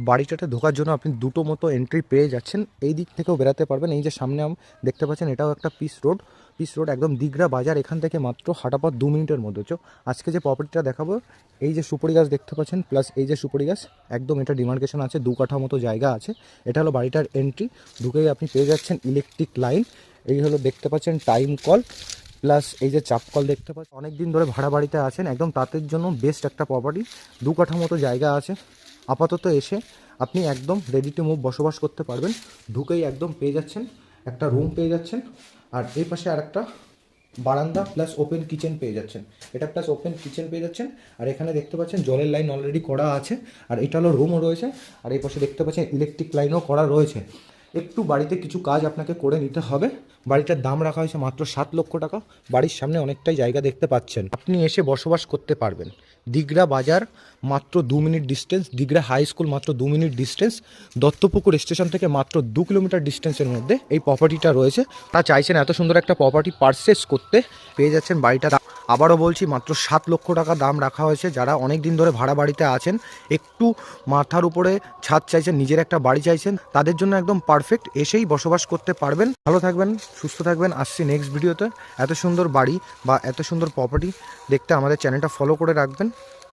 বাড়িটাতে ঢোকার জন্য আপনি দুটো মতো এন্ট্রি পেয়ে যাচ্ছেন, এই দিক থেকেও বেরাতে পারবেন। এই যে সামনে দেখতে পাচ্ছেন এটাও একটা পিস রোড একদম দিগড়া বাজার, এখান থেকে মাত্র হাঁটাপথ 2 মিনিটের মধ্যে। আজকে যে প্রপার্টিটা দেখাবো, এই যে সুপারি গাছ দেখতে পাচ্ছেন প্লাস এই যে সুপারি গাছ, একদম এটা ডিমার্কেশন আছে, 2 কাঠা মতো জায়গা আছে। এটা হলো বাড়িটার এন্ট্রি, ঢুকেই আপনি পেয়ে যাচ্ছেন ইলেকট্রিক লাইন। এই হলো দেখতে পাচ্ছেন টাইম কল, প্লাস এই যে চাপ কল দেখতে পাচ্ছেন। অনেক দিন ধরে ভাড়া বাড়িতে আছেন, একদম তাদের জন্য বেস্ট একটা প্রপার্টি। 2 কাঠা মতো জায়গা আছে। আপাতত এসে আপনি একদম রেডি টু মুভ বসবাস করতে পারবেন। ঢুকেই একদম পেয়ে যাচ্ছেন একটা রুম পেয়ে যাচ্ছেন, আর এই পাশে আরেকটা বারান্দা প্লাস ওপেন কিচেন পেয়ে যাচ্ছেন। এটা প্লাস ওপেন কিচেন পেয়ে যাচ্ছেন। আর এখানে দেখতে পাচ্ছেন জলের লাইন অলরেডি করা আছে, আর এটা হলো রুমও রয়েছে। আর এই পাশে দেখতে পাচ্ছেন ইলেকট্রিক লাইনও করা রয়েছে। একটু বাড়িতে কিছু কাজ আপনাকে করে নিতে হবে। বাড়িটার দাম রাখা হয়েছে মাত্র 7 লক্ষ টাকা। বাড়ির সামনে অনেকটাই জায়গা দেখতে পাচ্ছেন, আপনি এসে বসবাস করতে পারবেন। দিগড়া বাজার মাত্র 2 minute distance, Digra high school মাত্র 2 মিনিট ডিস্টেন্স, দত্তপুকুর স্টেশন থেকে মাত্র 2 কিলোমিটার ডিস্টেন্সের মধ্যে এই প্রপার্টিটা রয়েছে। তা চাইছেন এত সুন্দর একটা প্রপার্টি পারচেস করতে, পেয়ে যাচ্ছেন বাড়িটা। আবারও বলছি মাত্র 7 লক্ষ টাকা দাম রাখা হয়েছে। যারা অনেক দিন ধরে ভাড়া বাড়িতে আছেন, একটু মাথার উপরে ছাদ চাইছেন, নিজের একটা বাড়ি চাইছেন, তাদের জন্য একদম পারফেক্ট। এসেই বসবাস করতে পারবেন। ভালো থাকবেন, সুস্থ থাকবেন। আসছি নেক্সট ভিডিওতে। এত সুন্দর বাড়ি বা এত সুন্দর প্রপার্টি দেখতে আমাদের চ্যানেলটা ফলো করে রাখবেন।